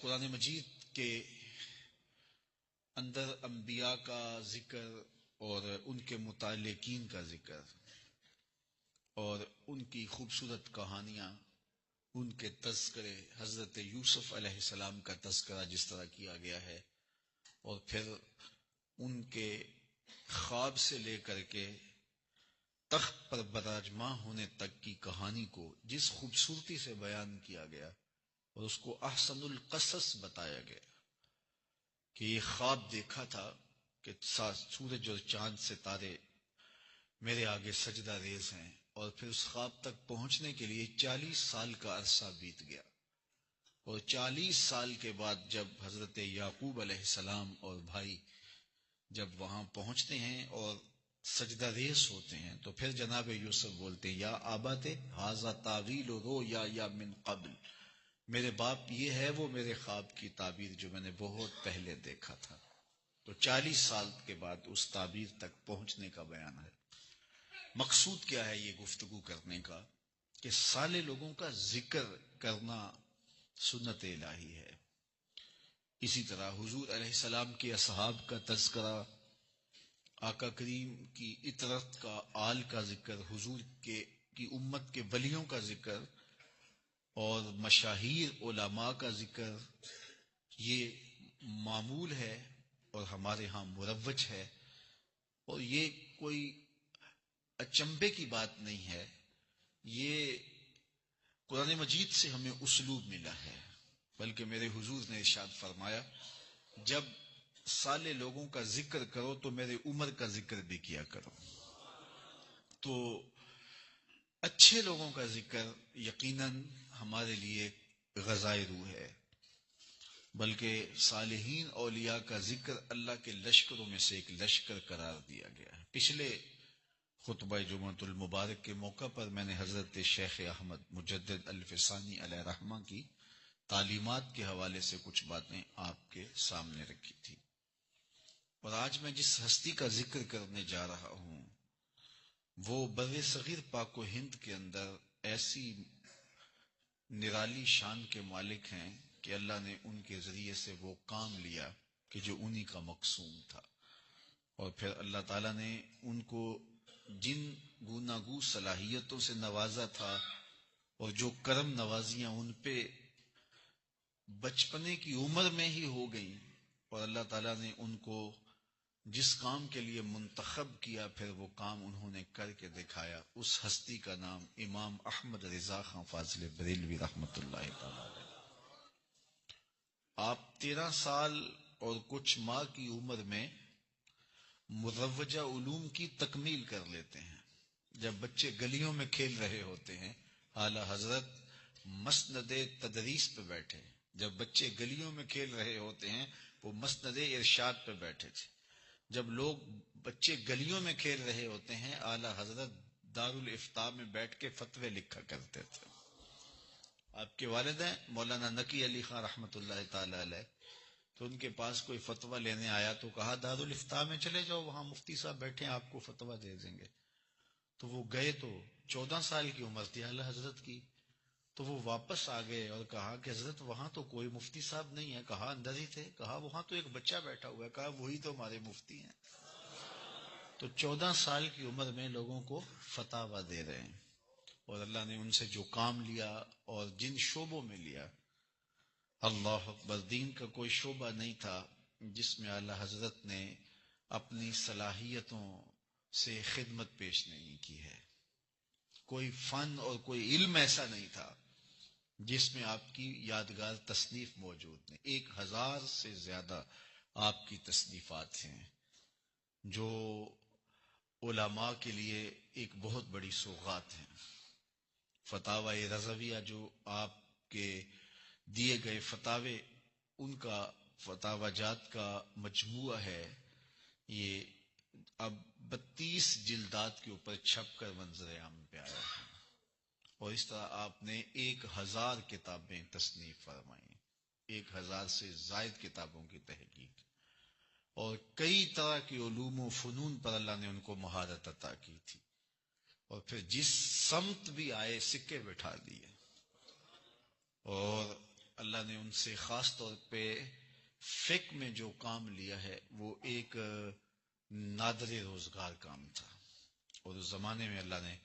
قرآن مجید کے اندر انبیاء کا ذکر اور ان کے متعلقین کا ذکر اور ان کی خوبصورت کہانیاں، ان کے تذکرے، حضرت یوسف علیہ السلام کا تذکرہ جس طرح کیا گیا ہے، اور پھر ان کے خواب سے لے کر کے تخت پر براجماں ہونے تک کی کہانی کو جس خوبصورتی سے بیان کیا گیا اور اس کو احسن القصص بتایا گیا کہ یہ خواب دیکھا تھا کہ سورج اور چاند ستارے میرے آگے سجدہ ریز ہیں، اور پھر اس خواب تک پہنچنے کے لیے 40 سال کا عرصہ بیت گیا، اور 40 سال کے بعد جب حضرت یعقوب علیہ السلام اور بھائی جب وہاں پہنچتے ہیں اور سجدہ ریز ہوتے ہیں تو پھر جناب یوسف بولتے ہیں، یا آبات ھذا تعویل رؤیا یا من قبل، میرے باپ یہ ہے وہ میرے خواب کی تعبیر جو میں نے بہت پہلے دیکھا تھا۔ تو 40 سال کے بعد اس تعبیر تک پہنچنے کا بیان ہے۔ مقصود کیا ہے یہ گفتگو کرنے کا؟ کہ صالح لوگوں کا ذکر کرنا سنت الہی ہے۔ اسی طرح حضور علیہ السلام کے اصحاب کا تذکرہ، آقا کریم کی اطرت کا، آل کا ذکر، حضور کی امت کے ولیوں کا ذکر اور مشاہیر علماء کا ذکر، یہ معمول ہے اور ہمارے ہاں مروج ہے، اور یہ کوئی اچنبے کی بات نہیں ہے۔ یہ قرآن مجید سے ہمیں اسلوب ملا ہے، بلکہ میرے حضور نے ارشاد فرمایا، جب صالح لوگوں کا ذکر کرو تو میرے عمر کا ذکر بھی کیا کرو۔ تو اچھے لوگوں کا ذکر یقیناً ہمارے لیے غذائے روح ہے، بلکہ صالحین اولیاء کا ذکر اللہ کے لشکروں میں سے ایک لشکر قرار دیا گیا ہے۔ پچھلے خطبہ جمعۃ المبارک کے موقع پر میں نے حضرت شیخ احمد مجدد الفسانی علیہ رحمہ کی تعلیمات کے حوالے سے کچھ باتیں آپ کے سامنے رکھی تھی، اور آج میں جس ہستی کا ذکر کرنے جا رہا ہوں وہ بر صغیر پاک و ہند کے اندر ایسی نرالی شان کے مالک ہیں کہ اللہ نے ان کے ذریعے سے وہ کام لیا کہ جو انہی کا مقصود تھا، اور پھر اللہ تعالیٰ نے ان کو جن گوناگو صلاحیتوں سے نوازا تھا اور جو کرم نوازیاں ان پہ بچپنے کی عمر میں ہی ہو گئیں، اور اللہ تعالیٰ نے ان کو جس کام کے لیے منتخب کیا پھر وہ کام انہوں نے کر کے دکھایا، اس ہستی کا نام امام احمد رضا خان فاضل بریلوی رحمۃ اللہ تعالی علیہ۔ آپ 13 سال اور کچھ ماہ کی عمر میں مروجہ علوم کی تکمیل کر لیتے ہیں۔ جب بچے گلیوں میں کھیل رہے ہوتے ہیں، اعلیٰ حضرت مسند تدریس پہ بیٹھے، جب بچے گلیوں میں کھیل رہے ہوتے ہیں وہ مسند ارشاد پہ بیٹھے تھے، جب بچے گلیوں میں کھیل رہے ہوتے ہیں اعلیٰ حضرت دارالافتاء میں بیٹھ کے فتوے لکھا کرتے تھے۔ آپ کے والد ہیں مولانا نقی علی خان رحمۃ اللہ تعالی علیہ، تو ان کے پاس کوئی فتویٰ لینے آیا تو کہا دارالافتاء میں چلے جاؤ، وہاں مفتی صاحب بیٹھے ہیں آپ کو فتویٰ دے دیں گے۔ تو وہ گئے تو 14 سال کی عمر تھی اعلیٰ حضرت کی، تو وہ واپس آ گئے اور کہا کہ حضرت وہاں تو کوئی مفتی صاحب نہیں ہے۔ کہا اندر ہی تھے؟ کہا وہاں تو ایک بچہ بیٹھا ہوا ہے۔ کہا وہی تو ہمارے مفتی ہیں۔ تو 14 سال کی عمر میں لوگوں کو فتاویٰ دے رہے ہیں، اور اللہ نے ان سے جو کام لیا اور جن شعبوں میں لیا، اللہ اکبر، دین کا کوئی شعبہ نہیں تھا جس میں اعلیٰ حضرت نے اپنی صلاحیتوں سے خدمت پیش نہیں کی ہے۔ کوئی فن اور کوئی علم ایسا نہیں تھا جس میں آپ کی یادگار تصنیف موجود نہیں۔ 1000 سے زیادہ آپ کی تصنیفات ہیں جو علماء کے لیے ایک بہت بڑی سوغات ہیں۔ فتاوی رضویہ جو آپ کے دیے گئے فتاوے، ان کا فتاوی جات کا مجموعہ ہے، یہ اب 32 جلدات کے اوپر چھپ کر منظر عام پہ آیا ہے، اور اس طرح آپ نے 1000 کتابیں تصنیف فرمائیں، 1000 سے زائد کتابوں کی تحقیق، اور کئی طرح کی علوم و فنون پر اللہ نے ان کو مہارت عطا کی تھی، اور پھر جس سمت بھی آئے سکے بٹھا دیے، اور اللہ نے ان سے خاص طور پہ فقہ میں جو کام لیا ہے وہ ایک نادر روزگار کام تھا، اور اس زمانے میں اللہ نے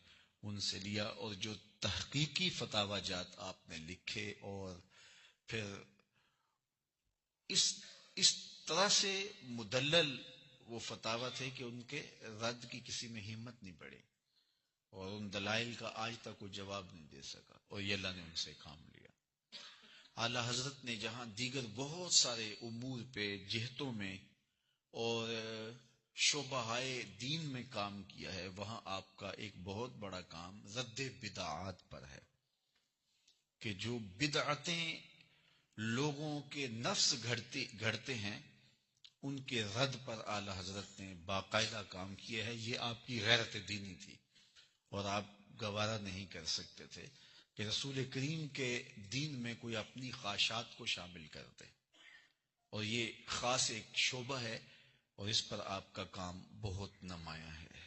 ان سے لیا، اور جو تحقیقی فتاوی جات آپ نے لکھے، اور پھر اس طرح سے مدلل وہ فتاوی تھے کہ ان کے رد کی کسی میں ہمت نہیں پڑی، اور ان دلائل کا آج تک کوئی جواب نہیں دے سکا، اور یہ اللہ نے ان سے کام لیا۔ اعلی حضرت نے جہاں دیگر بہت سارے امور پہ، جہتوں میں اور شعبہ دین میں کام کیا ہے، وہاں آپ کا ایک بہت بڑا کام رد بدعات پر ہے، کہ جو بدعتیں لوگوں کے نفس گھڑتے ہیں ان کے رد پر اعلی حضرت نے باقاعدہ کام کیا ہے۔ یہ آپ کی غیرت دینی تھی، اور آپ گوارا نہیں کر سکتے تھے کہ رسول کریم کے دین میں کوئی اپنی خواہشات کو شامل کر دے، اور یہ خاص ایک شعبہ ہے، اور اس پر آپ کا کام بہت نمایاں ہے۔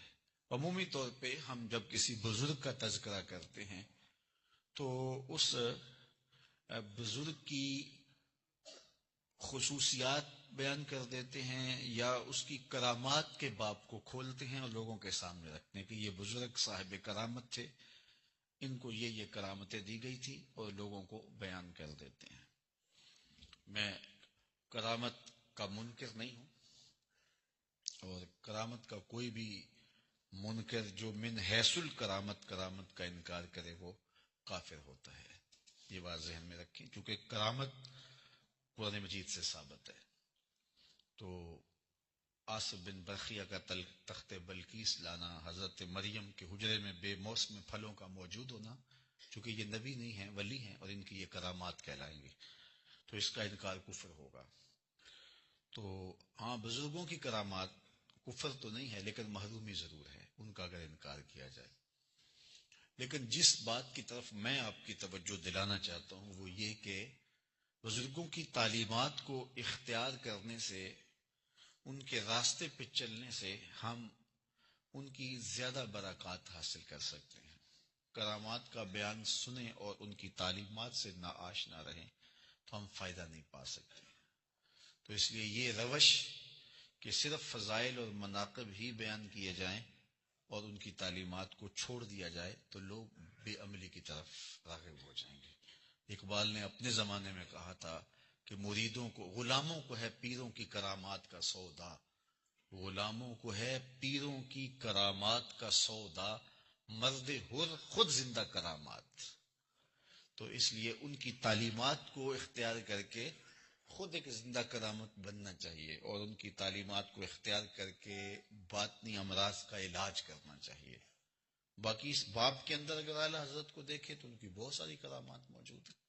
عمومی طور پہ ہم جب کسی بزرگ کا تذکرہ کرتے ہیں تو اس بزرگ کی خصوصیات بیان کر دیتے ہیں، یا اس کی کرامات کے باب کو کھولتے ہیں اور لوگوں کے سامنے رکھتے ہیں کہ یہ بزرگ صاحب کرامت تھے، ان کو یہ کرامتیں دی گئی تھی، اور لوگوں کو بیان کر دیتے ہیں۔ میں کرامت کا منکر نہیں ہوں، اور کرامت کا کوئی بھی منکر جو من حیث الکرامت کرامت کا انکار کرے وہ کافر ہوتا ہے، یہ بات ذہن میں رکھیں، کیونکہ کرامت قرآن مجید سے ثابت ہے۔ تو آصف بن برخیہ کا تخت بلقیس لانا، حضرت مریم کے حجرے میں بے موسم پھلوں کا موجود ہونا، چونکہ یہ نبی نہیں ہیں، ولی ہیں، اور ان کی یہ کرامات کہلائیں گے، تو اس کا انکار کفر ہوگا۔ تو ہاں، بزرگوں کی کرامات کفر تو نہیں ہے، لیکن محرومی ضرور ہے ان کا اگر انکار کیا جائے۔ لیکن جس بات کی طرف میں آپ کی توجہ دلانا چاہتا ہوں وہ یہ کہ بزرگوں کی تعلیمات کو اختیار کرنے سے، ان کے راستے پہ چلنے سے ہم ان کی زیادہ برکات حاصل کر سکتے ہیں۔ کرامات کا بیان سنیں اور ان کی تعلیمات سے ناآشنا رہیں تو ہم فائدہ نہیں پا سکتے۔ تو اس لیے یہ روش کہ صرف فضائل اور مناقب ہی بیان کیے جائیں اور ان کی تعلیمات کو چھوڑ دیا جائے تو لوگ بے عملی کی طرف راغب ہو جائیں گے۔ اقبال نے اپنے زمانے میں کہا تھا کہ مریدوں کو، غلاموں کو ہے پیروں کی کرامات کا سودا، غلاموں کو ہے پیروں کی کرامات کا سودا، مرد حر خود زندہ کرامات۔ تو اس لیے ان کی تعلیمات کو اختیار کر کے خود ایک زندہ کرامت بننا چاہیے، اور ان کی تعلیمات کو اختیار کر کے باطنی امراض کا علاج کرنا چاہیے۔ باقی اس باب کے اندر اگر اعلیٰ حضرت کو دیکھیں تو ان کی بہت ساری کرامات موجود ہیں۔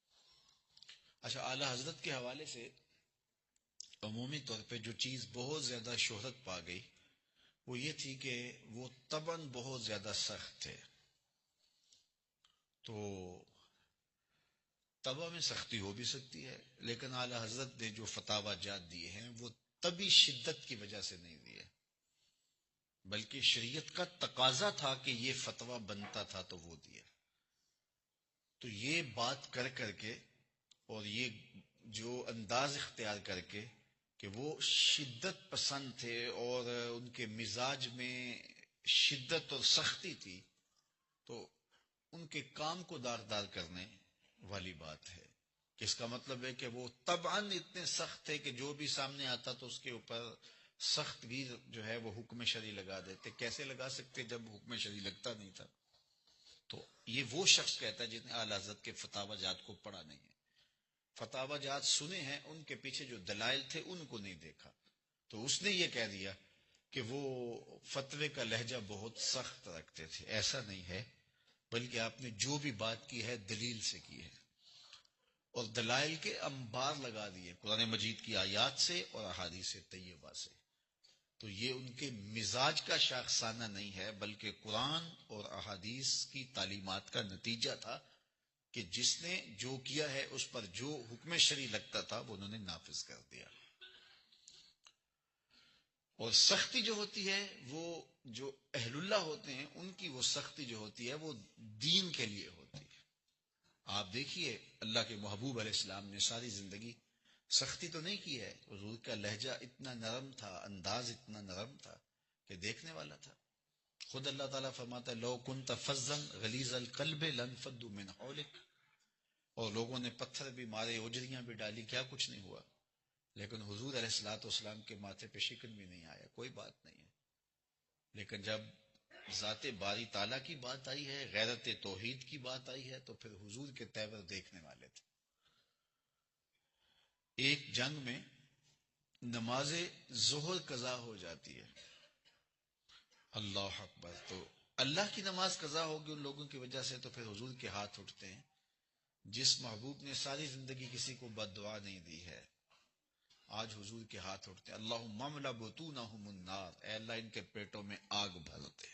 اچھا، اعلیٰ حضرت کے حوالے سے عمومی طور پہ جو چیز بہت زیادہ شہرت پا گئی وہ یہ تھی کہ وہ طبعاً بہت زیادہ سخت تھے۔ تو طبع میں سختی ہو بھی سکتی ہے، لیکن اعلیٰ حضرت نے جو فتاوی جات دیے ہیں وہ طبی شدت کی وجہ سے نہیں دیے، بلکہ شریعت کا تقاضا تھا کہ یہ فتویٰ بنتا تھا تو وہ دیا۔ تو یہ بات کر کے اور یہ جو انداز اختیار کر کے کہ وہ شدت پسند تھے اور ان کے مزاج میں شدت اور سختی تھی، تو ان کے کام کو داغدار کرنے والی بات ہے کہ اس کا مطلب ہے کہ وہ طبعاً اتنے سخت تھے کہ جو بھی سامنے آتا تو اس کے اوپر سخت بھی جو ہے وہ حکم شرعی لگا دیتے۔ کیسے لگا سکتے جب حکم شرعی لگتا نہیں تھا؟ تو یہ وہ شخص کہتا ہے جس نے اعلیٰ حضرت کے فتاوی جات کو پڑھا نہیں ہے، فتاوی جات سنے ہیں، ان کے پیچھے جو دلائل تھے ان کو نہیں دیکھا، تو اس نے یہ کہہ دیا کہ وہ فتوے کا لہجہ بہت سخت رکھتے تھے۔ ایسا نہیں ہے، بلکہ آپ نے جو بھی بات کی ہے دلیل سے کی ہے، اور دلائل کے انبار لگا دیے قرآن مجید کی آیات سے اور احادیث طیبہ سے۔ تو یہ ان کے مزاج کا شاخسانہ نہیں ہے، بلکہ قرآن اور احادیث کی تعلیمات کا نتیجہ تھا کہ جس نے جو کیا ہے اس پر جو حکم شرعی لگتا تھا وہ انہوں نے نافذ کر دیا۔ اور سختی جو ہوتی ہے وہ جو اہل اللہ ہوتے ہیں ان کی وہ سختی جو ہوتی ہے وہ دین کے لیے ہوتی ہے، آپ دیکھیے اللہ کے محبوب علیہ السلام نے ساری زندگی سختی تو نہیں کی ہے، حضور کا لہجہ اتنا نرم تھا، انداز اتنا نرم تھا کہ دیکھنے والا تھا۔ خود اللہ تعالیٰ فرماتا ہے لو کنت فظا غلیظ القلب لانفضوا من حولک، اور لوگوں نے پتھر بھی مارے، اجریاں بھی ڈالی، کیا کچھ نہیں ہوا، لیکن حضور علیہ الصلوۃ والسلام کے ماتھے پہ شکن بھی نہیں آیا، کوئی بات نہیں ہے۔ لیکن جب ذات باری تعالیٰ کی بات آئی ہے، غیرت توحید کی بات آئی ہے، تو پھر حضور کے تیور دیکھنے والے تھے۔ ایک جنگ میں نماز ظہر قضا ہو جاتی ہے، اللہ اکبر، تو اللہ کی نماز قضا ہوگی ان لوگوں کی وجہ سے، تو پھر حضور کے ہاتھ اٹھتے ہیں۔ جس محبوب نے ساری زندگی کسی کو بد دعا نہیں دی ہے، آج حضور کے ہاتھ اٹھتے ہیں، اللہم املا بطونہم النار، اے اللہ ان کے پیٹوں میں آگ بھر دے،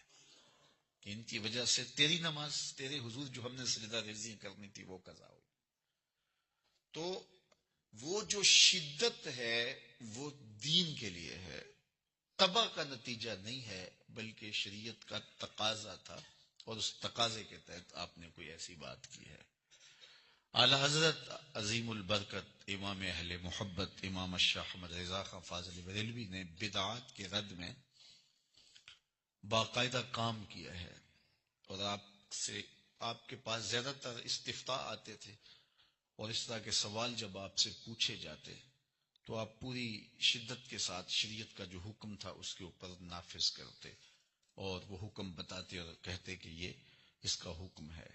کہ ان کی وجہ سے تیری نماز، تیرے حضور جو ہم نے سجدہ ریزی کرنی تھی وہ قضا ہوئی۔ تو وہ جو شدت ہے وہ دین کے لیے ہے، تباہ کا نتیجہ نہیں ہے، بلکہ شریعت کا تقاضا تھا، اور اس تقاضے کے تحت آپ نے کوئی ایسی بات کی ہے۔ اعلی حضرت عظیم البرکت امام اہل محبت امام الشاہ احمد رضا خان فاضلی بریلوی نے بدعات کے رد میں باقاعدہ کام کیا ہے، اور آپ کے پاس زیادہ تر استفتاء آتے تھے، اور اس طرح کے سوال جب آپ سے پوچھے جاتے تو آپ پوری شدت کے ساتھ شریعت کا جو حکم تھا اس کے اوپر نافذ کرتے، اور وہ حکم بتاتے اور کہتے کہ یہ اس کا حکم ہے۔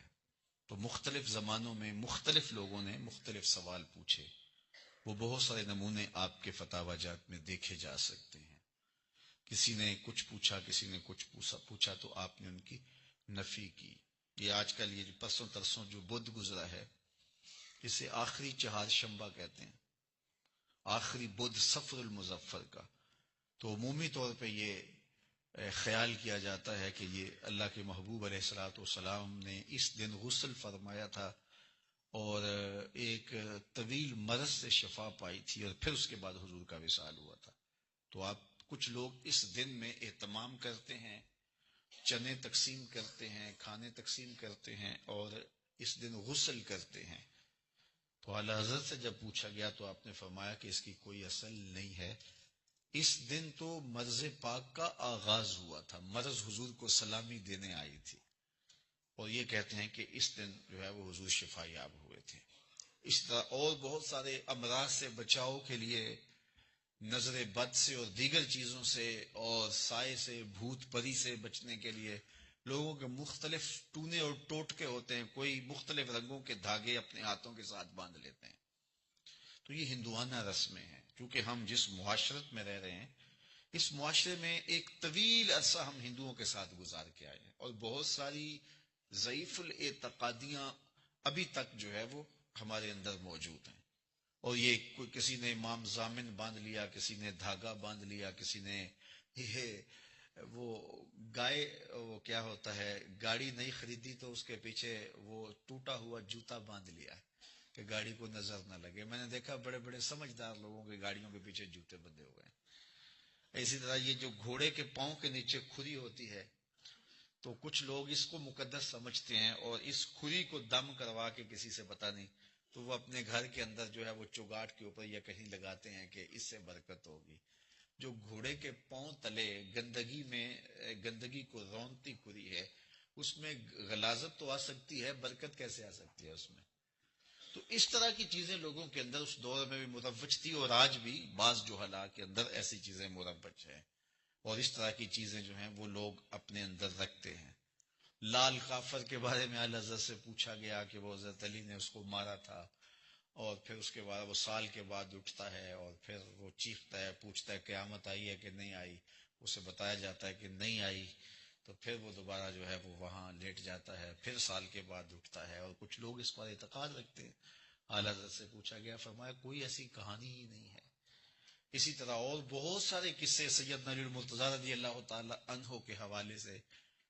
تو مختلف زمانوں میں مختلف لوگوں نے مختلف سوال پوچھے، وہ بہت سارے نمونے آپ کے فتاوی جات میں دیکھے جا سکتے ہیں۔ کسی نے کچھ پوچھا، کسی نے کچھ پوچھا، تو آپ نے ان کی نفی کی۔ یہ آج کل یہ جو پرسوں ترسوں جو بدھ گزرا ہے، اسے آخری چہار شنبہ کہتے ہیں، آخری بدھ صفر المظفر کا، تو عمومی طور پہ یہ خیال کیا جاتا ہے کہ یہ اللہ کے محبوب علیہ الصلوۃ والسلام نے اس دن غسل فرمایا تھا، اور ایک طویل مرض سے شفا پائی تھی، اور پھر اس کے بعد حضور کا وصال ہوا تھا۔ تو آپ کچھ لوگ اس دن میں اہتمام کرتے ہیں، چنے تقسیم کرتے ہیں، کھانے تقسیم کرتے ہیں، اور اس دن غسل کرتے ہیں۔ تو اعلی حضرت سے جب پوچھا گیا تو آپ نے فرمایا کہ اس کی کوئی اصل نہیں ہے، اس دن تو مرض پاک کا آغاز ہوا تھا، مرض حضور کو سلامی دینے آئی تھی، اور یہ کہتے ہیں کہ اس دن جو ہے وہ حضور شفا یاب ہوئے تھے۔ اس طرح اور بہت سارے امراض سے بچاؤ کے لیے، نظر بد سے اور دیگر چیزوں سے، اور سائے سے، بھوت پری سے بچنے کے لیے لوگوں کے مختلف ٹونے اور ٹوٹکے ہوتے ہیں، کوئی مختلف رنگوں کے دھاگے اپنے ہاتھوں کے ساتھ باندھ لیتے ہیں۔ تو یہ ہندوانہ رسمیں ہیں، کیونکہ ہم جس معاشرت میں رہ رہے ہیں، اس معاشرے میں ایک طویل عرصہ ہم ہندوؤں کے ساتھ گزار کے آئے ہیں، اور بہت ساری ضعیف الاعتقادیاں ابھی تک جو ہے وہ ہمارے اندر موجود ہیں، اور یہ کوئی کسی نے امام ضامن باندھ لیا، کسی نے دھاگا باندھ لیا، کسی نے یہ وہ گائے، وہ کیا ہوتا ہے، گاڑی نہیں خریدی تو اس کے پیچھے وہ ٹوٹا ہوا جوتا باندھ لیا کہ گاڑی کو نظر نہ لگے۔ میں نے دیکھا بڑے بڑے سمجھدار لوگوں کے گاڑیوں کے پیچھے جوتے بندھے ہوئے ہیں۔ اسی طرح یہ جو گھوڑے کے پاؤں کے نیچے کھری ہوتی ہے، تو کچھ لوگ اس کو مقدس سمجھتے ہیں، اور اس کھری کو دم کروا کے کسی سے پتہ نہیں، تو وہ اپنے گھر کے اندر جو ہے وہ چوگاٹ کے اوپر یا کہیں لگاتے ہیں کہ اس سے برکت ہوگی۔ جو گھوڑے کے پاؤں تلے گندگی میں گندگی کو رونتی کھری ہے، اس میں غلاظت تو آ سکتی ہے، برکت کیسے آ سکتی ہے اس میں؟ تو اس طرح کی چیزیں لوگوں کے اندر اس دور میں بھی مروج تھی، اور آج بھی بعض جوہلاء کے اندر ایسی چیزیں مروج ہیں، اور اس طرح کی چیزیں جو ہیں وہ لوگ اپنے اندر رکھتے ہیں۔ لال کافر کے بارے میں اعلی حضرت سے پوچھا گیا کہ وہ حضرت علی نے اس کو مارا تھا، اور پھر اس کے بعد وہ سال کے بعد اٹھتا ہے، اور پھر وہ چیختا ہے، پوچھتا ہے قیامت آئی ہے کہ نہیں آئی، اسے بتایا جاتا ہے کہ نہیں آئی، تو پھر وہ دوبارہ جو ہے وہ وہاں لیٹ جاتا ہے، پھر سال کے بعد اٹھتا ہے، اور کچھ لوگ اس پر اعتقاد رکھتے ہیں۔ اعلی حضرت سے پوچھا گیا، فرمایا کوئی ایسی کہانی ہی نہیں ہے۔ اسی طرح اور بہت سارے قصے سیدنا علی المرتضیٰ رضی اللہ تعالی عنہ کے حوالے سے،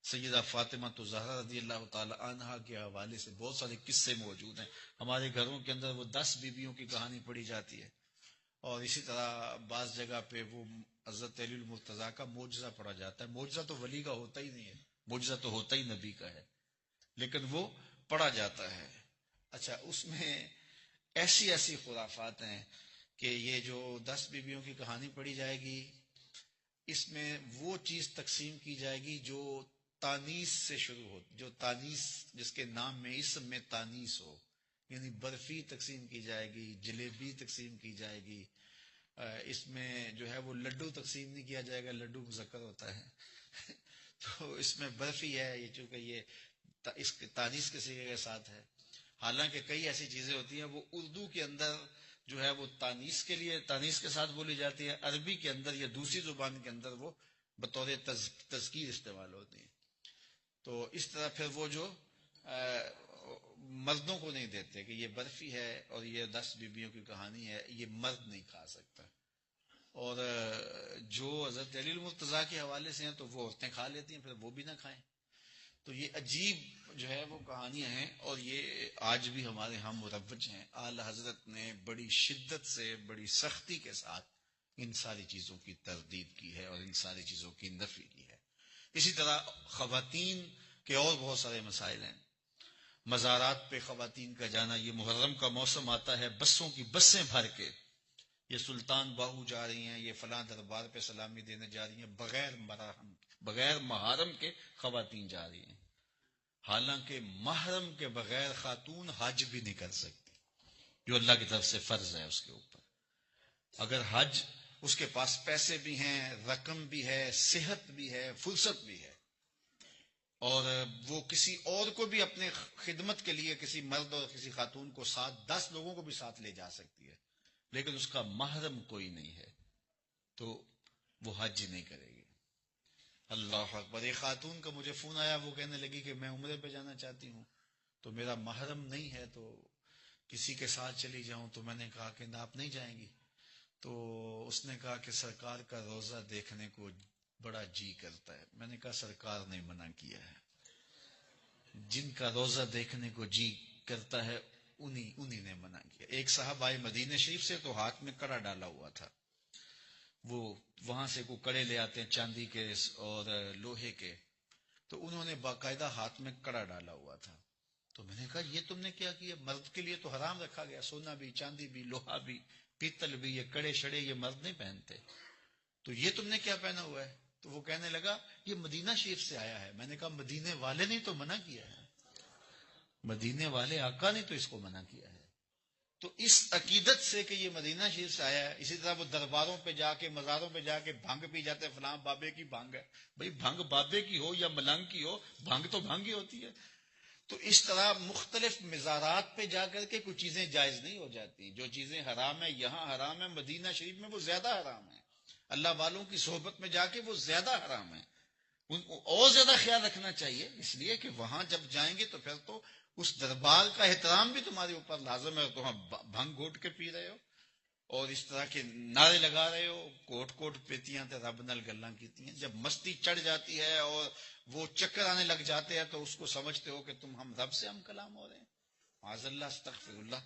سیدہ فاطمہ زہرا رضی اللہ تعالی عنہا کے حوالے سے بہت سارے قصے موجود ہیں۔ ہمارے گھروں کے اندر وہ 10 بیویوں کی کہانی پڑھی جاتی ہے، اور اسی طرح بعض جگہ پہ وہ حضرت علی المرتضیٰ کا معجزہ پڑھا جاتا ہے۔ معجزہ تو ولی کا ہوتا ہی نہیں ہے، معجزہ تو ہوتا ہی نبی کا ہے، لیکن وہ پڑھا جاتا ہے۔ اچھا، اس میں ایسی ایسی خرافات ہیں کہ یہ جو 10 بیویوں کی کہانی پڑھی جائے گی، اس میں وہ چیز تقسیم کی جائے گی جو تانیس سے شروع ہو، جو تانیس جس کے نام میں اسم میں تانیس ہو، یعنی برفی تقسیم کی جائے گی، جلیبی تقسیم کی جائے گی، اس میں جو ہے وہ لڈو تقسیم نہیں کیا جائے گا، لڈو مذکر ہوتا ہے تو اس میں برفی ہے، یہ چونکہ یہ اس کے تانیس کے صیغے کے ساتھ ہے. حالانکہ کئی ایسی چیزیں ہوتی ہیں وہ اردو کے اندر جو ہے وہ تانیس کے لیے تانیس کے ساتھ بولی جاتی ہے، عربی کے اندر یا دوسری زبان کے اندر وہ بطور تذکیر استعمال ہوتی ہیں. تو اس طرح پھر وہ جو مردوں کو نہیں دیتے کہ یہ برفی ہے اور یہ 10 بیویوں کی کہانی ہے، یہ مرد نہیں کھا سکتا. اور جو حضرت علی المرتضیٰ کے حوالے سے ہیں تو وہ عورتیں کھا لیتی ہیں، پھر وہ بھی نہ کھائیں. تو یہ عجیب جو ہے وہ کہانیاں ہیں، اور یہ آج بھی ہمارے ہاں مروج ہیں. اعلی حضرت نے بڑی شدت سے، بڑی سختی کے ساتھ ان ساری چیزوں کی تردید کی ہے اور ان ساری چیزوں کی نفی کی ہے. اسی طرح خواتین کے اور بہت سارے مسائل ہیں. مزارات پہ خواتین کا جانا، یہ محرم کا موسم آتا ہے، بسوں کی بسیں بھر کے یہ سلطان باہو جا رہی ہیں، یہ فلاں دربار پہ سلامی دینے جا رہی ہیں، بغیر محرم کے خواتین جا رہی ہیں. حالانکہ محرم کے بغیر خاتون حج بھی نہیں کر سکتی، جو اللہ کی طرف سے فرض ہے اس کے اوپر. اگر حج اس کے پاس پیسے بھی ہیں، رقم بھی ہے، صحت بھی ہے، فرصت بھی ہے، اور وہ کسی اور کو بھی اپنے خدمت کے لیے کسی مرد اور کسی خاتون کو ساتھ 10 لوگوں کو بھی ساتھ لے جا سکتی ہے، لیکن اس کا محرم کوئی نہیں ہے تو وہ حج نہیں کرے گی. اللہ اکبر. ایک خاتون کا مجھے فون آیا، وہ کہنے لگی کہ میں عمرے پہ جانا چاہتی ہوں تو میرا محرم نہیں ہے، تو کسی کے ساتھ چلی جاؤں. تو میں نے کہا کہ آپ نہیں جائیں گی. تو اس نے کہا کہ سرکار کا روزہ دیکھنے کو بڑا جی کرتا ہے. میں نے کہا سرکار نے منع کیا ہے، جن کا روزہ دیکھنے کو جی کرتا ہے انہی نے منع کیا. ایک صاحب آئے مدینہ شریف سے، تو ہاتھ میں کڑا ڈالا ہوا تھا. وہ وہاں سے کو کڑے لے آتے ہیں چاندی کے اور لوہے کے، تو انہوں نے باقاعدہ ہاتھ میں کڑا ڈالا ہوا تھا. تو میں نے کہا یہ تم نے کیا کیا؟ مرد کے لیے تو حرام رکھا گیا، سونا بھی، چاندی بھی، لوہا بھی، پیتل بھی، یہ کڑے شڑے یہ مرد نہیں پہنتے، تو یہ تم نے کیا پہنا ہوا ہے؟ تو وہ کہنے لگا یہ مدینہ شریف سے آیا ہے. میں نے کہا مدینے والے نے تو منع کیا ہے، مدینے والے آقا نے تو اس کو منع کیا ہے. تو اس عقیدت سے کہ یہ مدینہ شریف سے آیا ہے، اسی طرح وہ درباروں پہ جا کے، مزاروں پہ جا کے بھنگ پی جاتے، فلاں بابے کی بھنگ ہے. بھئی بھنگ بابے کی ہو یا ملنگ کی ہو، بھنگ تو بھنگ ہی ہوتی ہے. تو اس طرح مختلف مزارات پہ جا کر کے کچھ چیزیں جائز نہیں ہو جاتی. جو چیزیں حرام ہیں یہاں حرام ہے، مدینہ شریف میں وہ زیادہ حرام ہے. اللہ والوں کی صحبت میں جا کے وہ زیادہ حرام ہے. ان کو اور زیادہ خیال رکھنا چاہیے، اس لیے کہ وہاں جب جائیں گے تو پھر تو اس دربار کا احترام بھی تمہارے اوپر لازم ہے. تو بھنگ گھوٹ کے پی رہے ہو اور اس طرح کے نعرے لگا رہے ہو، کوٹ کوٹ پیتیاں تے رب نال گلاں کیتی ہیں. جب مستی چڑھ جاتی ہے اور وہ چکر آنے لگ جاتے ہیں تو اس کو سمجھتے ہو کہ تم ہم رب سے ہم کلام ہو رہے ہیں. معاذ اللہ، استغفر اللہ.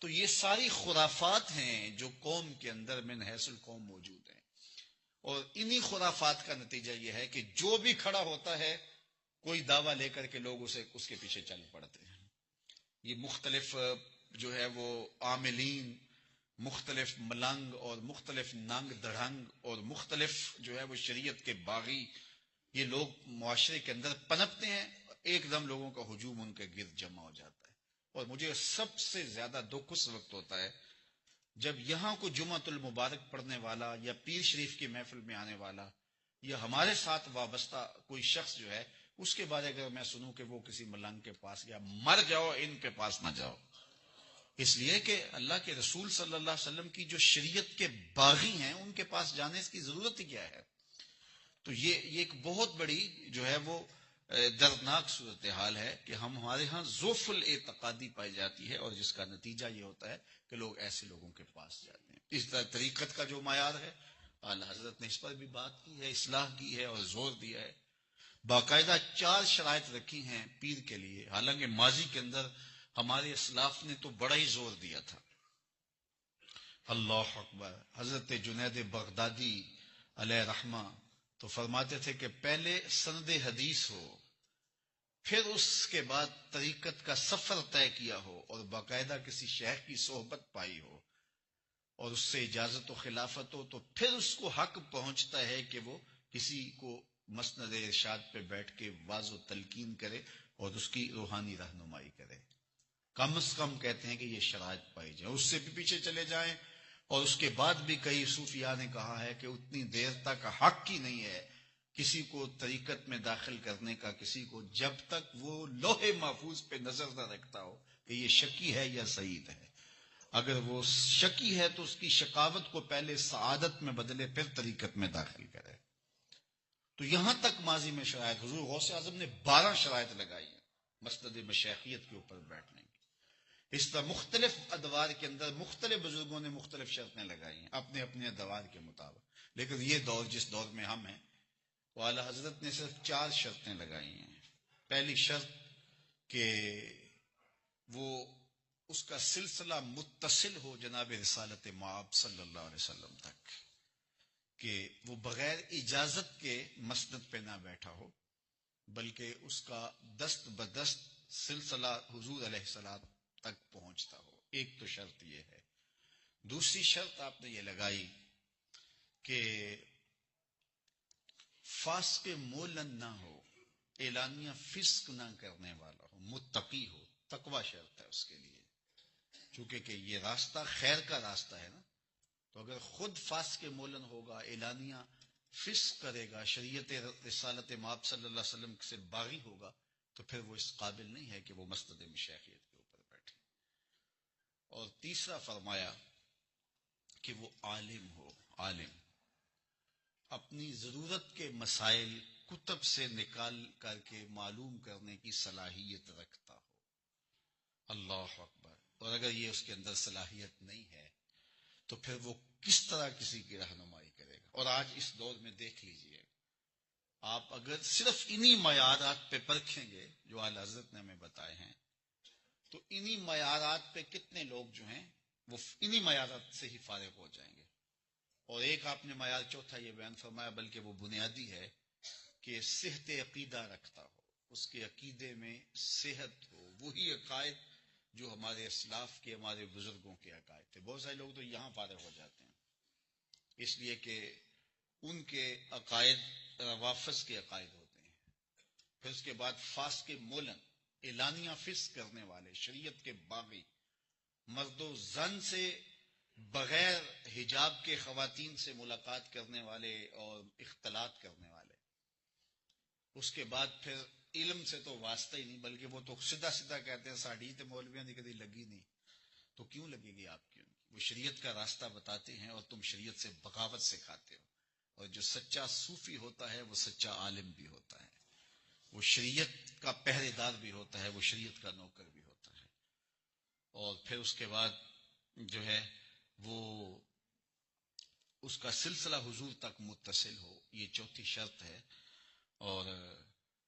تو یہ ساری خرافات ہیں جو قوم کے اندر من حیث القوم موجود ہیں، اور انہی خرافات کا نتیجہ یہ ہے کہ جو بھی کھڑا ہوتا ہے کوئی دعویٰ لے کر کے لوگ اس کے پیچھے چل پڑتے ہیں. یہ مختلف جو ہے وہ عاملین، مختلف ملنگ اور مختلف ننگ دڑھنگ اور مختلف جو ہے وہ شریعت کے باغی، یہ لوگ معاشرے کے اندر پنپتے ہیں. ایک دم لوگوں کا ہجوم ان کے گرد جمع ہو جاتا ہے. اور مجھے سب سے زیادہ دکھ اس وقت ہوتا ہے جب یہاں کو جمعۃ المبارک پڑھنے والا یا پیر شریف کی محفل میں آنے والا یا ہمارے ساتھ وابستہ کوئی شخص جو ہے، اس کے بارے اگر میں سنوں کہ وہ کسی ملنگ کے پاس گیا، مر جاؤ، ان کے پاس نہ جاؤ. اس لیے کہ اللہ کے رسول صلی اللہ علیہ وسلم کی جو شریعت کے باغی ہیں ان کے پاس جانے کی ضرورت ہی کیا ہے؟ تو یہ ایک بہت بڑی جو ہے وہ دردناک صورتحال ہے کہ ہمارے ہاں ضعف الاعتقادی پائی جاتی ہے، اور جس کا نتیجہ یہ ہوتا ہے کہ لوگ ایسے لوگوں کے پاس جاتے ہیں. اس طرح طریقت کا جو معیار ہے، اعلی حضرت نے اس پر بھی بات کی ہے، اصلاح کی ہے اور زور دیا ہے. باقاعدہ 4 شرائط رکھی ہیں پیر کے لیے، حالانکہ ماضی کے اندر ہمارے اسلاف نے تو بڑا ہی زور دیا تھا. اللہ اکبر. حضرت جنید بغدادی علیہ رحمہ تو فرماتے تھے کہ پہلے سند حدیث ہو، پھر اس کے بعد طریقت کا سفر طے کیا ہو اور باقاعدہ کسی شیخ کی صحبت پائی ہو اور اس سے اجازت و خلافت ہو، تو پھر اس کو حق پہنچتا ہے کہ وہ کسی کو مسند ارشاد پہ بیٹھ کے واعظ و تلقین کرے اور اس کی روحانی رہنمائی کرے۔ کم از کم کہتے ہیں کہ یہ شرائط پائی جائیں، اس سے بھی پیچھے چلے جائیں۔ اور اس کے بعد بھی کئی صوفیاء نے کہا ہے کہ اتنی دیر تک حق ہی نہیں ہے کسی کو طریقت میں داخل کرنے کا، کسی کو، جب تک وہ لوح محفوظ پہ نظر نہ رکھتا ہو کہ یہ شکی ہے یا سعید ہے۔ اگر وہ شکی ہے تو اس کی شقاوت کو پہلے سعادت میں بدلے، پھر طریقت میں داخل کرے۔ تو یہاں تک ماضی میں شرائط، حضور غوث اعظم نے 12 شرائط لگائی ہیں مسند مشیخیت کے اوپر بیٹھنے کی۔ اس طرح مختلف ادوار کے اندر مختلف بزرگوں نے مختلف شرطیں لگائی ہیں اپنے اپنے ادوار کے مطابق، لیکن یہ دور جس دور میں ہم ہیں، وہ اعلی حضرت نے صرف 4 شرطیں لگائی ہیں۔ پہلی شرط کہ وہ اس کا سلسلہ متصل ہو جناب رسالت مآب صلی اللہ علیہ وسلم تک، کہ وہ بغیر اجازت کے مسند پہ نہ بیٹھا ہو، بلکہ اس کا دست بدست سلسلہ حضور علیہ السلام تک پہنچتا ہو۔ ایک تو شرط یہ ہے۔ دوسری شرط آپ نے یہ لگائی کہ فاسق مولن نہ ہو، اعلانیہ فسق نہ کرنے والا ہو، متقی ہو، تقوی شرط ہے اس کے لیے، چونکہ کہ یہ راستہ خیر کا راستہ ہے نا۔ تو اگر خود فاسق مولن ہوگا، اعلانیہ فسق کرے گا، شریعت رسالت مآب صلی اللہ علیہ وسلم سے باغی ہوگا، تو پھر وہ اس قابل نہیں ہے کہ وہ مسند مشیخیت کے اوپر بیٹھے۔ اور تیسرا فرمایا کہ وہ عالم ہو، عالم اپنی ضرورت کے مسائل کتب سے نکال کر کے معلوم کرنے کی صلاحیت رکھتا ہو۔ اللہ اکبر۔ اور اگر یہ اس کے اندر صلاحیت نہیں ہے تو پھر وہ کس طرح کسی کی رہنمائی کرے گا؟ اور آج اس دور میں دیکھ لیجئے، آپ اگر صرف انہی معیارات پہ پرکھیں گے جو اعلی حضرت نے ہمیں بتائے ہیں، تو انہی معیارات پہ کتنے لوگ جو ہیں وہ انہی معیارات سے ہی فارغ ہو جائیں گے۔ اور ایک آپ نے معیار چوتھا یہ بیان فرمایا، بلکہ وہ بنیادی ہے، کہ صحت عقیدہ رکھتا ہو، اس کے عقیدے میں صحت ہو، وہی عقائد جو ہمارے اسلاف کے، ہمارے بزرگوں کے عقائد تھے۔ بہت سارے لوگ تو یہاں فارغ ہو جاتے ہیں، اس لیے کہ ان کے عقائد روافض کے عقائد ہوتے ہیں۔ پھر اس کے بعد فاسق مولن، اعلانیہ فسق کرنے والے، شریعت کے باغی، مرد و زن سے بغیر حجاب کے خواتین سے ملاقات کرنے والے اور اختلاط کرنے والے۔ اس کے بعد پھر علم سے تو واسطہ ہی نہیں، بلکہ وہ تو سیدھا سیدھا کہتے ہیں ساڑھی تے مولویاں دی کدی لگی نہیں، تو کیوں لگے گی آپ کی؟ وہ شریعت کا راستہ بتاتے ہیں اور تم شریعت سے بغاوت سکھاتے ہو۔ اور جو سچا صوفی ہوتا ہے وہ سچا عالم بھی ہوتا ہے، وہ شریعت کا پہرے دار بھی ہوتا ہے، وہ شریعت کا نوکر بھی ہوتا ہے۔ اور پھر اس کے بعد جو ہے وہ اس کا سلسلہ حضور تک متصل ہو، یہ چوتھی شرط ہے۔ اور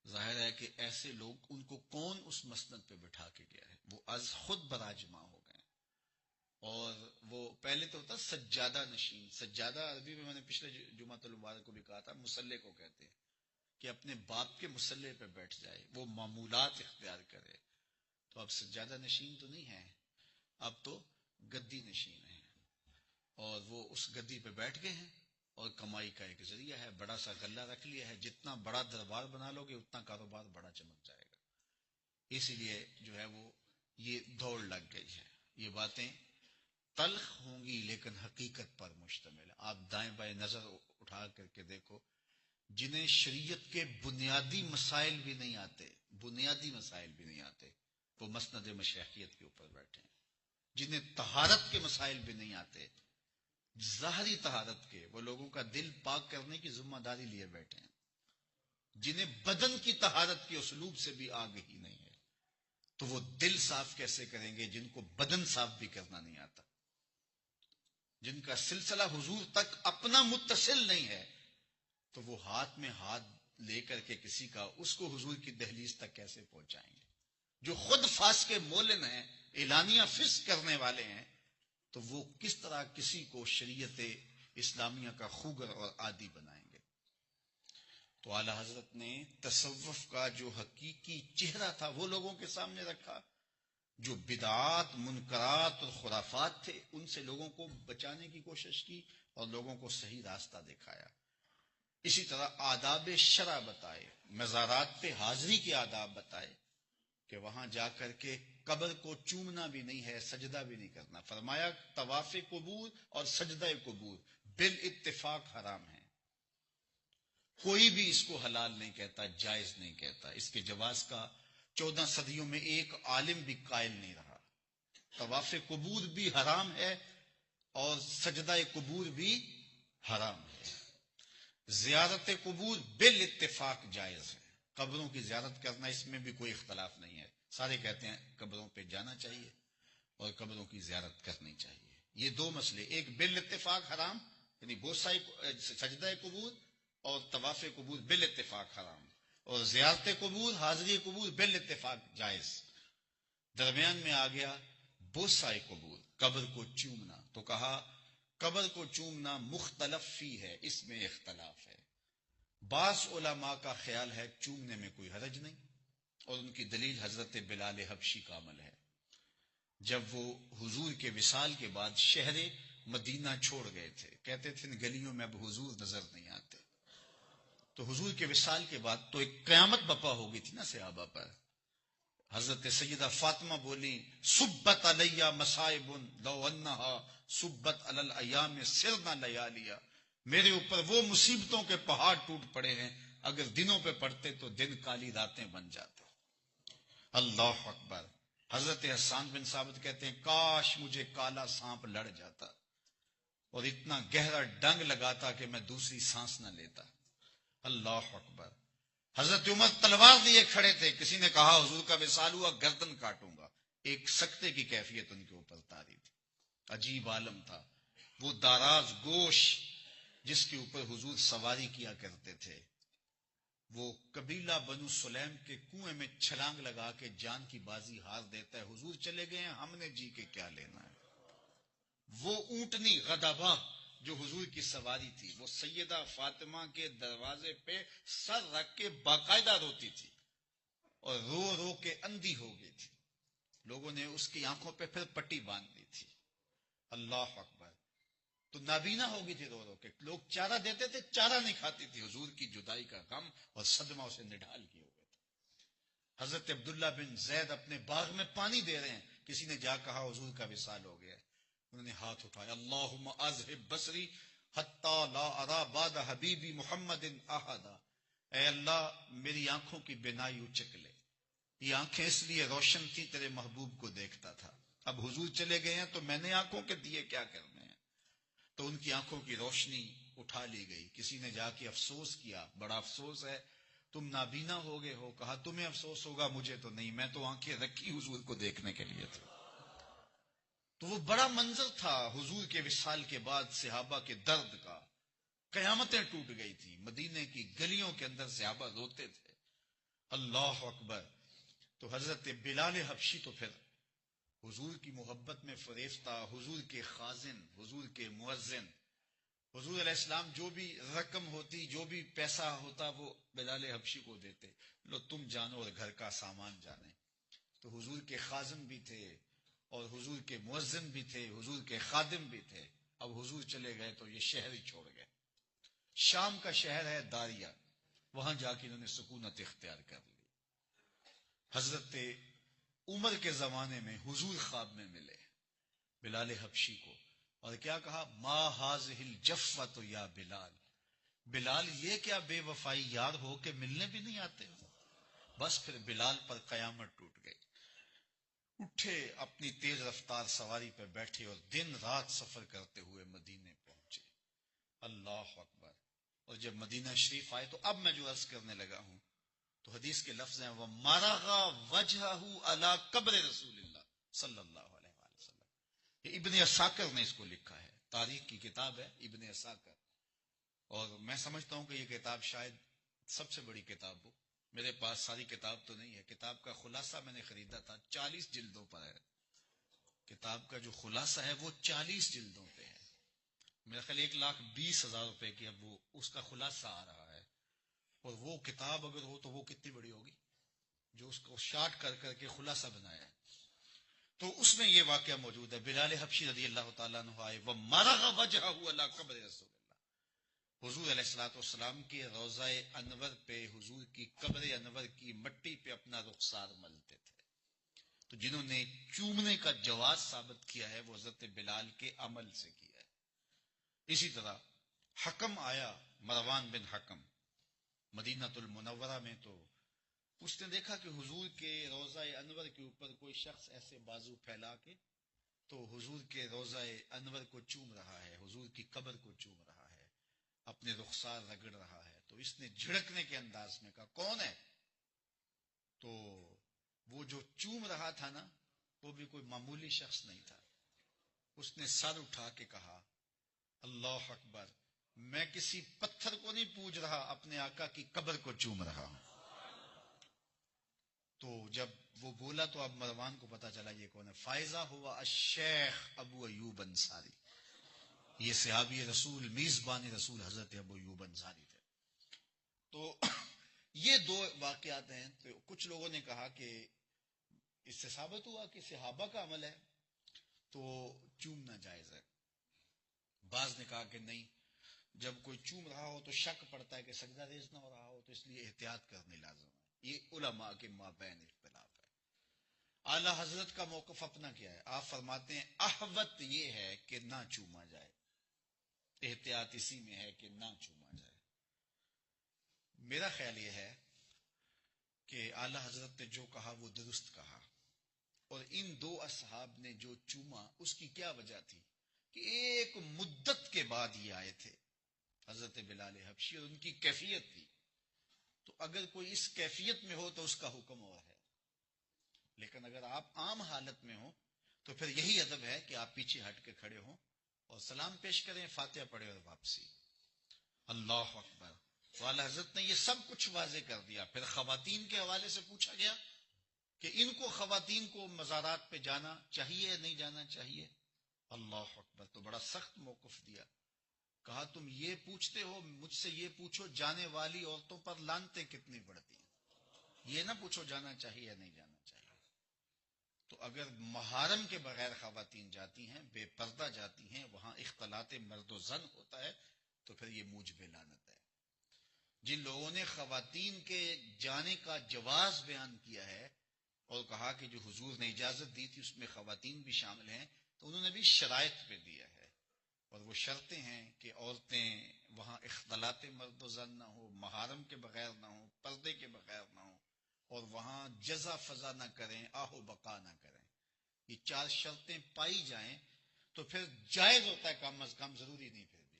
ظاہر ہے کہ ایسے لوگ، ان کو کون اس مسند پہ بٹھا کے گیا ہے؟ وہ از خود براجما ہو گئے۔ اور وہ پہلے تو ہوتا سجادہ نشین، سجادہ عربی میں نے پچھلے جمعۃ المبارک کو بھی کہا تھا، مصلے کو کہتے ہیں، کہ اپنے باپ کے مصلے پہ بیٹھ جائے، وہ معمولات اختیار کرے۔ تو اب سجادہ نشین تو نہیں ہے، اب تو گدی نشین ہے، اور وہ اس گدی پہ بیٹھ گئے ہیں، اور کمائی کا ایک ذریعہ ہے، بڑا سا غلہ رکھ لیا ہے، جتنا بڑا دربار بنا لو گے اتنا کاروبار بڑا چمک جائے گا۔ اسی لیے جو ہے وہ یہ دوڑ لگ گئی ہے۔ یہ باتیں تلخ ہوں گی لیکن حقیقت پر مشتمل ہے۔ آپ دائیں بائیں نظر اٹھا کر کے دیکھو، جنہیں شریعت کے بنیادی مسائل بھی نہیں آتے، بنیادی مسائل بھی نہیں آتے، وہ مسند مشیخیت کے اوپر بیٹھے ہیں۔ جنہیں طہارت کے مسائل بھی نہیں آتے، ظاہری طہارت کے، وہ لوگوں کا دل پاک کرنے کی ذمہ داری لیے بیٹھے ہیں۔ جنہیں بدن کی طہارت کے اسلوب سے بھی آگہی نہیں ہے، تو وہ دل صاف کیسے کریں گے جن کو بدن صاف بھی کرنا نہیں آتا؟ جن کا سلسلہ حضور تک اپنا متصل نہیں ہے، تو وہ ہاتھ میں ہاتھ لے کر کے کسی کا، اس کو حضور کی دہلیز تک کیسے پہنچائیں گے؟ جو خود فاسق مولن ہیں، اعلانیہ فسق کرنے والے ہیں، تو وہ کس طرح کسی کو شریعت اسلامیہ کا خوگر اور عادی بنائیں گے؟ تو تو اعلی حضرت نے تصوف کا جو حقیقی چہرہ تھا وہ لوگوں کے سامنے رکھا. جو بدعات، منکرات اور خرافات تھے ان سے لوگوں کو بچانے کی کوشش کی اور لوگوں کو صحیح راستہ دکھایا. اسی طرح آداب شرع بتائے، مزارات پہ حاضری کے آداب بتائے کہ وہاں جا کر کے قبر کو چومنا بھی نہیں ہے، سجدہ بھی نہیں کرنا. فرمایا طواف قبور اور سجدہ قبور بالاتفاق حرام ہے. کوئی بھی اس کو حلال نہیں کہتا، جائز نہیں کہتا. اس کے جواز کا 14 صدیوں میں ایک عالم بھی قائل نہیں رہا. طواف قبور بھی حرام ہے اور سجدہ قبور بھی حرام ہے. زیارت قبور بالاتفاق جائز ہے. قبروں کی زیارت کرنا اس میں بھی کوئی اختلاف نہیں ہے. سارے کہتے ہیں قبروں پہ جانا چاہیے اور قبروں کی زیارت کرنی چاہیے. یہ دو مسئلے، ایک بالاتفاق حرام یعنی سجدہ قبور اور طواف قبور بالاتفاق حرام، اور زیارت قبور، حاضری قبور بالاتفاق جائز. درمیان میں آ گیا بوسائے قبور، قبر کو چومنا. تو کہا قبر کو چومنا مختلف فی ہے، اس میں اختلاف ہے. بعض علماء کا خیال ہے چومنے میں کوئی حرج نہیں، اور ان کی دلیل حضرت بلال حبشی کا عمل ہے. جب وہ حضور کے وصال کے بعد شہر مدینہ چھوڑ گئے تھے، کہتے تھے ان گلیوں میں اب حضور نظر نہیں آتے. تو حضور کے وصال کے بعد تو ایک قیامت بپا ہو گئی تھی نا صحابہ پر. حضرت سیدہ فاطمہ بولی سبت علیہ مصائب لو انہا سبت علی الایام سرنا لیالیا، میرے اوپر وہ مصیبتوں کے پہاڑ ٹوٹ پڑے ہیں، اگر دنوں پہ پڑتے تو دن کالی راتیں بن جاتے. اللہ اکبر. حضرت حسان بن ثابت کہتے ہیں کاش مجھے کالا سانپ لڑ جاتا اور اتنا گہرا ڈنگ لگاتا کہ میں دوسری سانس نہ لیتا. اللہ اکبر. حضرت عمر تلوار لیے کھڑے تھے، کسی نے کہا حضور کا وصال ہوا گردن کاٹوں گا. ایک سکتے کی کیفیت ان کے اوپر طاری تھی. عجیب عالم تھا وہ داراز گوش جس کے اوپر حضور سواری کیا کرتے تھے. وہ قبیلہ بنو سلیم کے کنویں میں چھلانگ لگا کے جان کی بازی ہار دیتا ہے. حضور چلے گئے ہیں، ہم نے جی کے کیا لینا ہے. وہ اونٹنی غدبہ جو حضور کی سواری تھی، وہ سیدہ فاطمہ کے دروازے پہ سر رکھ کے باقاعدہ روتی تھی اور رو رو کے اندھی ہو گئی تھی. لوگوں نے اس کی آنکھوں پہ پھر پٹی باندھ دی تھی. اللہ اکبر. تو نابینا ہو گئی تھی رو رو کے. لوگ چارہ دیتے تھے، چارہ نہیں کھاتی تھی. حضور کی جدائی کا غم اور صدمہ اسے نڈھال کیے ہوئے تھے. حضرت عبداللہ بن زید اپنے باغ میں پانی دے رہے ہیں، کسی نے جا کہا حضور کا وصال ہو گیا. انہوں نے ہاتھ اٹھایا اللہم اذہب بصری حتی لا ارا بعد حبیبی محمد احدا. اے اللہ میری آنکھوں کی بینائی اچک لے. یہ آنکھیں اس لیے روشن تھی تیرے محبوب کو دیکھتا تھا، اب حضور چلے گئے ہیں تو میں نے آنکھوں کے دیے کیا کرنے ہیں. تو ان کی آنکھوں کی روشنی اٹھا لی گئی. کسی نے جا کے افسوس کیا، بڑا افسوس ہے تم نابینا ہو گئے ہو. کہا تمہیں افسوس ہوگا، مجھے تو نہیں، میں تو آنکھیں رکھی حضور کو دیکھنے کے لیے تھی. تو وہ بڑا منظر تھا حضور کے وصال کے بعد صحابہ کے درد کا. قیامتیں ٹوٹ گئی تھی. مدینے کی گلیوں کے اندر صحابہ روتے تھے. اللہ اکبر. تو حضرت بلال حبشی تو پھر حضور کی محبت میں فریفتہ، حضور کے خازن، حضور کے مؤذن. حضور علیہ السلام جو بھی رقم ہوتی، جو بھی پیسہ ہوتا وہ بلال حبشی کو دیتے. لو تم جانو اور گھر کا سامان جانے. تو حضور کے خازن بھی تھے اور حضور کے مؤذن بھی تھے، حضور کے خادم بھی تھے. اب حضور چلے گئے تو یہ شہر ہی چھوڑ گئے. شام کا شہر ہے داریا، وہاں جا کے انہوں نے سکونت اختیار کر لی. حضرت عمر کے زمانے میں حضور خواب میں ملے بلال حبشی کو اور کیا کہا ما ہاذہ الجفۃ یا بلال. بلال یہ کیا بے وفائی یار ہو کے ملنے بھی نہیں آتے ہو. بس پھر بلال پر قیامت ٹوٹ گئی. اٹھے، اپنی تیز رفتار سواری پر بیٹھے اور دن رات سفر کرتے ہوئے مدینے پہنچے. اللہ اکبر. اور جب مدینہ شریف آئے تو اب میں جو عرض کرنے لگا ہوں تو حدیث کے لفظ ہیں وَمَرَغَ وَجْهَهُ عَلَى قَبْرِ رسول اللہ صلی اللہ علیہ وآلہ وسلم. یہ ابن عساکر نے اس کو لکھا ہے، تاریخ کی کتاب ہے ابن عساکر. اور میں سمجھتا ہوں کہ یہ کتاب شاید سب سے بڑی کتاب ہو. میرے پاس ساری کتاب تو نہیں ہے. کتاب کا خلاصہ میں نے خریدا تھا، 40 جلدوں پر ہے. کتاب کا جو خلاصہ ہے وہ 40 جلدوں پہ ہے. میرا خیال 1,20,000 روپے کی اب وہ اس کا خلاصہ آ رہا ہے. اور وہ کتاب اگر ہو تو وہ کتنی بڑی ہوگی، جو اس کو شارٹ کر کر کے خلاصہ بنایا ہے. تو اس میں یہ واقعہ موجود ہے. بلال حبشی رضی اللہ تعالیٰ عنہ آئے وَمَرَغَ وَجْهَهُ عَلَىٰ قَبْرِ رسول اللہ، حضور علیہ الصلوۃ والسلام کے روضہ انور پہ، حضور کی قبر انور کی مٹی پہ اپنا رخسار ملتے تھے. تو جنہوں نے چومنے کا جواز ثابت کیا ہے وہ حضرت بلال کے عمل سے کیا ہے. اسی طرح حکم آیا، مروان بن حکم، مدینہ المنورہ میں، تو اس نے دیکھا کہ حضور کے روضہ انور کے اوپر کوئی شخص ایسے بازو پھیلا کے تو حضور کے روضہ انور کو چوم رہا ہے، حضور کی قبر کو چوم رہا ہے، اپنے رخسار رگڑ رہا ہے. تو اس نے جھڑکنے کے انداز میں کہا کون ہے؟ تو وہ جو چوم رہا تھا نا، وہ بھی کوئی معمولی شخص نہیں تھا. اس نے سر اٹھا کے کہا اللہ اکبر، میں کسی پتھر کو نہیں پوج رہا، اپنے آقا کی قبر کو چوم رہا ہوں. تو جب وہ بولا تو اب مروان کو پتا چلا یہ کون ہے. فائزہ ہوا الشیخ ابو ایوب انصاری، یہ صحابی رسول، میزبان رسول حضرت ابو ایوب انصاری تھے. تو یہ دو واقعات ہیں. تو کچھ لوگوں نے کہا کہ اس سے ثابت ہوا کہ صحابہ کا عمل ہے تو چومنا جائز ہے. بعض نے کہا کہ نہیں، جب کوئی چوم رہا ہو تو شک پڑتا ہے کہ سجدہ ریز نہ ہو رہا ہو، تو اس لیے احتیاط کرنے لازم ہے. یہ علماء کے مابین اختلاف ہے. اعلی حضرت کا موقف اپنا کیا ہے؟ آپ فرماتے ہیں احوط یہ ہے کہ نہ چوما جائے، احتیاط اسی میں ہے کہ نہ چوما جائے. میرا خیال یہ ہے کہ اعلی حضرت نے جو کہا وہ درست کہا. اور ان دو اصحاب نے جو چوما اس کی کیا وجہ تھی کہ ایک مدت کے بعد یہ آئے تھے حضرت بلال حبشی، اور ان کی کیفیت تھی. تو اگر کوئی اس کیفیت میں ہو تو اس کا حکم اور ہے، لیکن اگر آپ عام حالت میں ہو تو پھر یہی ادب ہے کہ آپ پیچھے ہٹ کے کھڑے ہوں اور سلام پیش کریں، فاتحہ پڑھیں اور واپسی. اللہ اکبر. تو اعلی حضرت نے یہ سب کچھ واضح کر دیا. پھر خواتین کے حوالے سے پوچھا گیا کہ ان کو، خواتین کو مزارات پہ جانا چاہیے یا نہیں جانا چاہیے؟ اللہ اکبر. تو بڑا سخت موقف دیا. کہا تم یہ پوچھتے ہو، مجھ سے یہ پوچھو جانے والی عورتوں پر لعنتیں کتنی پڑتی ہیں، یہ نہ پوچھو جانا چاہیے یا نہیں جانا چاہیے. تو اگر محارم کے بغیر خواتین جاتی ہیں، بے پردہ جاتی ہیں، وہاں اختلاط مرد و زن ہوتا ہے، تو پھر یہ موجب لعنت ہے. جن لوگوں نے خواتین کے جانے کا جواز بیان کیا ہے اور کہا کہ جو حضور نے اجازت دی تھی اس میں خواتین بھی شامل ہیں، تو انہوں نے بھی شرائط پہ دیا ہے. اور وہ شرطیں ہیں کہ عورتیں وہاں اختلاط مرد و زن نہ ہو، محارم کے بغیر نہ ہو، پردے کے بغیر نہ ہو، اور وہاں جزا فضا نہ کریں، آہو بقا نہ کریں. یہ چار شرطیں پائی جائیں تو پھر جائز ہوتا ہے کم از کم، ضروری نہیں پھر بھی.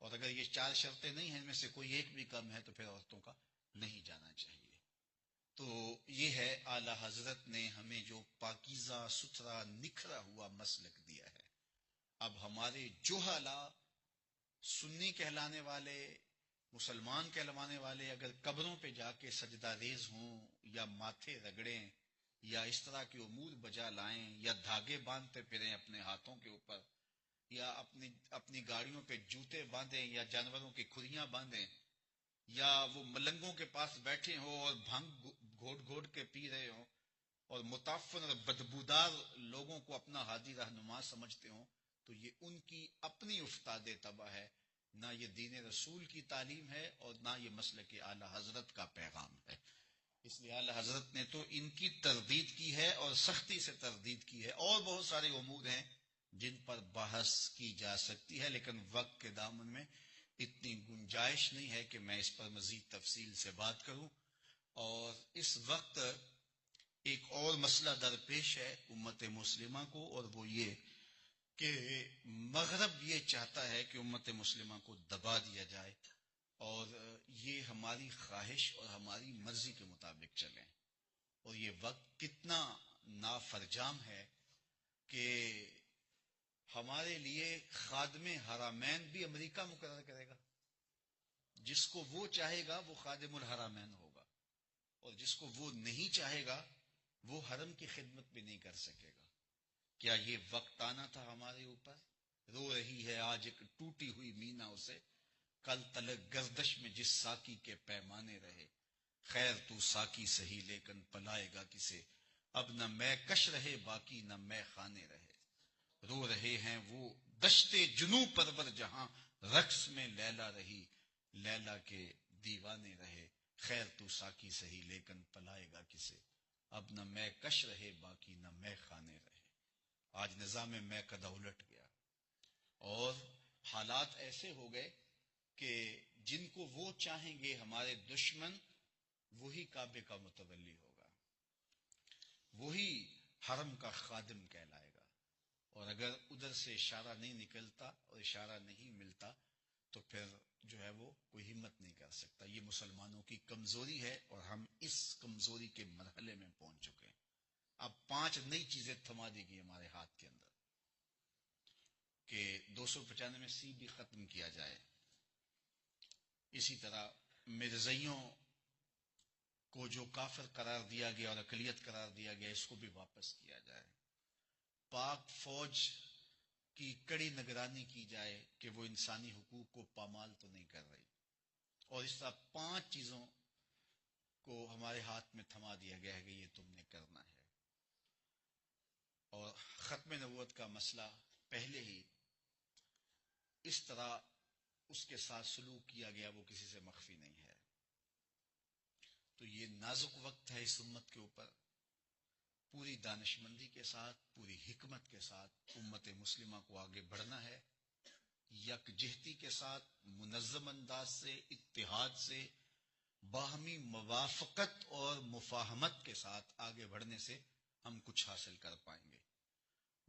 اور اگر یہ چار شرطیں نہیں ہیں، ان میں سے کوئی ایک بھی کم ہے، تو پھر عورتوں کا نہیں جانا چاہیے. تو یہ ہے اعلی حضرت نے ہمیں جو پاکیزہ ستھرا نکھرا ہوا مسلک دیا ہے. اب ہمارے جوہلا، سنی کہلانے والے، مسلمان کہلوانے والے، اگر قبروں پہ جا کے سجدہ ریز ہوں یا ماتھے رگڑیں یا اس طرح کے امور بجا لائیں یا دھاگے باندھتے پھریں اپنے ہاتھوں کے اوپر یا اپنی گاڑیوں پہ جوتے باندھیں یا جانوروں کی کھریاں باندھیں یا وہ ملنگوں کے پاس بیٹھے ہوں اور بھنگ گھوٹ گھوٹ کے پی رہے ہوں اور متعفن اور بدبودار لوگوں کو اپنا ہادی رہنما سمجھتے ہوں، تو یہ ان کی اپنی افتاد تباہ ہے. نہ یہ دین رسول کی تعلیم ہے اور نہ یہ مسلک اعلی حضرت کا پیغام ہے. اس لیے اعلی حضرت نے تو ان کی تردید کی ہے اور سختی سے تردید کی ہے. اور بہت سارے امور ہیں جن پر بحث کی جا سکتی ہے، لیکن وقت کے دامن میں اتنی گنجائش نہیں ہے کہ میں اس پر مزید تفصیل سے بات کروں. اور اس وقت ایک اور مسئلہ درپیش ہے امت مسلمہ کو، اور وہ یہ کہ مغرب یہ چاہتا ہے کہ امت مسلمہ کو دبا دیا جائے اور یہ ہماری خواہش اور ہماری مرضی کے مطابق چلیں. اور یہ وقت کتنا نافرجام ہے کہ ہمارے لیے خادم حرمین بھی امریکہ مقرر کرے گا. جس کو وہ چاہے گا وہ خادم الحرمین ہوگا، اور جس کو وہ نہیں چاہے گا وہ حرم کی خدمت بھی نہیں کر سکے گا. کیا یہ وقت آنا تھا ہمارے اوپر؟ رو رہی ہے آج ایک ٹوٹی ہوئی مینا اسے، کل تلک گردش میں جس ساکی کے پیمانے رہے، خیر تو ساکی سہی لیکن پلائے گا کسے، اب نہ میں کش رہے باقی نہ میں خانے رہے، رو رہے ہیں وہ دشتے جنوں پرور جہاں، رقص میں لیلا رہی لیلا کے دیوانے رہے، خیر تو ساکی سہی لیکن پلائے گا کسے، اب نہ میں کش رہے باقی نہ میں خانے رہے۔ آج نظام میں قد الٹ گیا اور حالات ایسے ہو گئے کہ جن کو وہ چاہیں گے ہمارے دشمن، وہی کعبے کا متولی ہوگا، وہی حرم کا خادم کہلائے گا، اور اگر ادھر سے اشارہ نہیں نکلتا اور اشارہ نہیں ملتا تو پھر جو ہے وہ کوئی ہمت نہیں کر سکتا۔ یہ مسلمانوں کی کمزوری ہے اور ہم اس کمزوری کے مرحلے میں پہنچ چکے ہیں۔ اب 5 نئی چیزیں تھما دی گئی ہمارے ہاتھ کے اندر کہ 295 بھی ختم کیا جائے، اسی طرح مرزائیوں کو جو کافر قرار دیا گیا اور اقلیت قرار دیا گیا اس کو بھی واپس کیا جائے، پاک فوج کی کڑی نگرانی کی جائے کہ وہ انسانی حقوق کو پامال تو نہیں کر رہی، اور اس طرح 5 چیزوں کو ہمارے ہاتھ میں تھما دیا گیا ہے کہ یہ تم نے کرنا ہے۔ اور ختم نبوت کا مسئلہ پہلے ہی اس طرح اس کے ساتھ سلوک کیا گیا وہ کسی سے مخفی نہیں ہے، تو یہ نازک وقت ہے اس امت کے اوپر، پوری دانشمندی کے ساتھ پوری حکمت کے ساتھ امت مسلمہ کو آگے بڑھنا ہے، یکجہتی کے ساتھ منظم انداز سے اتحاد سے باہمی موافقت اور مفاہمت کے ساتھ آگے بڑھنے سے ہم کچھ حاصل کر پائیں گے،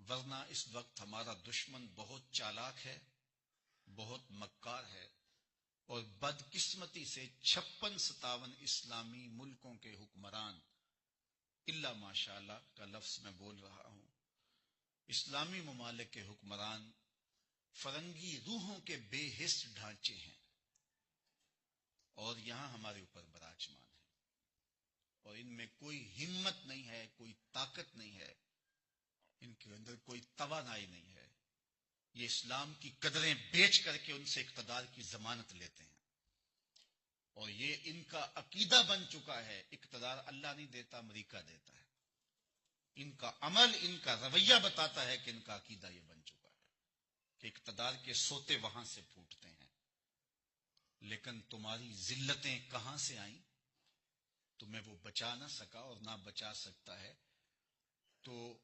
ورنہ اس وقت ہمارا دشمن بہت چالاک ہے، بہت مکار ہے، اور بدقسمتی سے 56-57 اسلامی ملکوں کے حکمران، اللہ ماشاء اللہ کا لفظ میں بول رہا ہوں، اسلامی ممالک کے حکمران فرنگی روحوں کے بے حس ڈھانچے ہیں اور یہاں ہمارے اوپر براجمان ہیں، اور ان میں کوئی ہمت نہیں ہے، کوئی طاقت نہیں ہے، ان کے اندر کوئی توانائی نہیں ہے، یہ اسلام کی قدریں بیچ کر کے ان سے اقتدار کی ضمانت لیتے ہیں، اور یہ ان کا عقیدہ بن چکا ہے، اقتدار اللہ نہیں دیتا امریکہ دیتا ہے، ان کا عمل ان کا رویہ بتاتا ہے کہ ان کا عقیدہ یہ بن چکا ہے کہ اقتدار کے سوتے وہاں سے پھوٹتے ہیں، لیکن تمہاری ذلتیں کہاں سے آئیں؟ تمہیں وہ بچا نہ سکا اور نہ بچا سکتا ہے، تو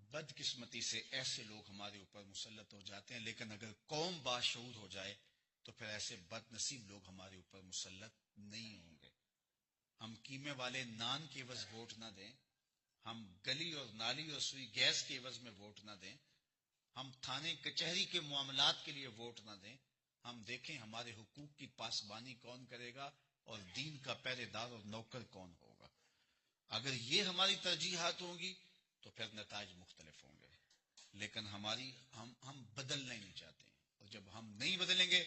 بدقسمتی سے ایسے لوگ ہمارے اوپر مسلط ہو جاتے ہیں، لیکن اگر قوم باشعور ہو جائے تو پھر ایسے بد نصیب لوگ ہمارے اوپر مسلط نہیں ہوں گے۔ ہم قیمے والے نان کے عوض ووٹ نہ دیں، ہم گلی اور نالی اور سوئی گیس کے عوض میں ووٹ نہ دیں، ہم تھانے کچہری کے معاملات کے لیے ووٹ نہ دیں، ہم دیکھیں ہمارے حقوق کی پاسبانی کون کرے گا اور دین کا پہرے دار اور نوکر کون ہوگا۔ اگر یہ ہماری ترجیحات ہوں گی تو پھر نتائج مختلف ہوں گے، لیکن ہم بدلنا ہی نہیں چاہتے ہیں، اور جب ہم نہیں بدلیں گے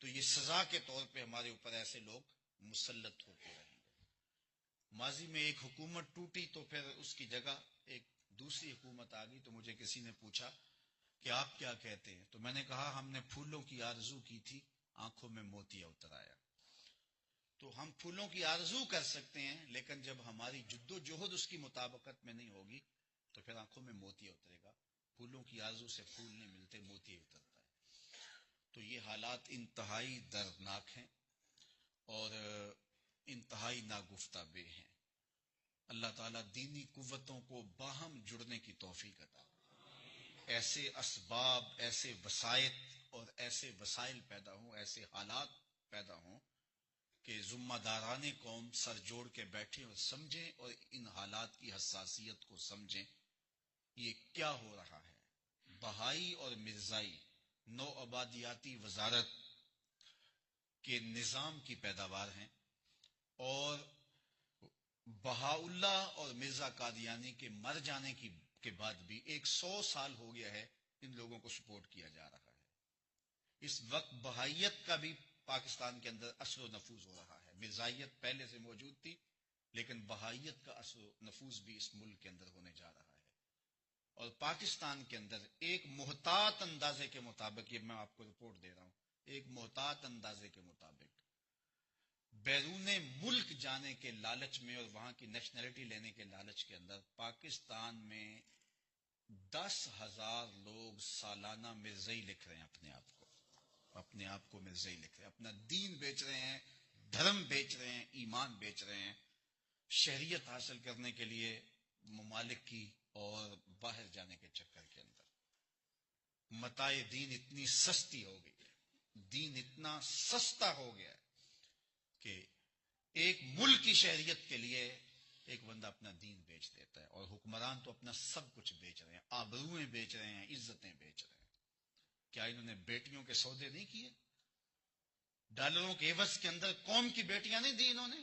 تو یہ سزا کے طور پہ ہمارے اوپر ایسے لوگ مسلط ہوتے رہیں گے۔ ماضی میں ایک حکومت ٹوٹی تو پھر اس کی جگہ ایک دوسری حکومت آ گئی، تو مجھے کسی نے پوچھا کہ آپ کیا کہتے ہیں، تو میں نے کہا ہم نے پھولوں کی آرزو کی تھی، آنکھوں میں موتیا اتر آیا۔ تو ہم پھولوں کی آرزو کر سکتے ہیں، لیکن جب ہماری جد و جہد اس کی مطابقت میں نہیں ہوگی تو پھر آنکھوں میں موتیا اترے گا۔ پھولوں کی آرزو سے پھول نہیں ملتے، موتیا اترتا ہے۔ تو یہ حالات انتہائی دردناک ہیں اور انتہائی ناگفتہ بے ہیں۔ اللہ تعالیٰ دینی قوتوں کو باہم جڑنے کی توفیق عطا، ایسے اسباب، ایسے وسائط اور ایسے وسائل پیدا ہوں، ایسے حالات پیدا ہوں کہ ذمہ داران قوم سر جوڑ کے بیٹھیں اور سمجھیں، اور ان حالات کی حساسیت کو سمجھیں۔ یہ کیا ہو رہا ہے؟ بہائی اور مرزائی نو آبادیاتی وزارت کے نظام کی پیداوار ہیں، اور بہاءاللہ اور مرزا قادیانی کے مر جانے کے بعد بھی 100 سال ہو گیا ہے ان لوگوں کو سپورٹ کیا جا رہا ہے۔ اس وقت بہائیت کا بھی پاکستان کے اندر اثر و نفوذ ہو رہا ہے۔ مرزائیت پہلے سے موجود تھی، لیکن بہائیت کا اثر و نفوذ بھی اس ملک کے اندر ہونے جا رہا ہے، اور پاکستان کے اندر ایک محتاط اندازے کے مطابق، یہ میں آپ کو رپورٹ دے رہا ہوں، ایک محتاط اندازے کے مطابق بیرون ملک جانے کے لالچ میں اور وہاں کی نیشنلٹی لینے کے لالچ کے اندر پاکستان میں 10,000 لوگ سالانہ مرزائی لکھ رہے ہیں اپنے آپ کو مرزائی لکھ رہے ہیں، اپنا دین بیچ رہے ہیں، دھرم بیچ رہے ہیں، ایمان بیچ رہے ہیں، شہریت حاصل کرنے کے لیے ممالک کی اور باہر جانے کے چکر کے اندر۔ متاع دین اتنی سستی ہو گئی ہے، دین اتنا سستا ہو گیا ہے کہ ایک ملک کی شہریت کے لیے ایک بندہ اپنا دین بیچ دیتا ہے، اور حکمران تو اپنا سب کچھ بیچ رہے ہیں، آبروئیں بیچ رہے ہیں، عزتیں بیچ رہے ہیں۔ کیا انہوں نے بیٹیوں کے سودے نہیں کیے؟ ڈالروں کے عوض کے اندر قوم کی بیٹیاں نہیں دی انہوں نے؟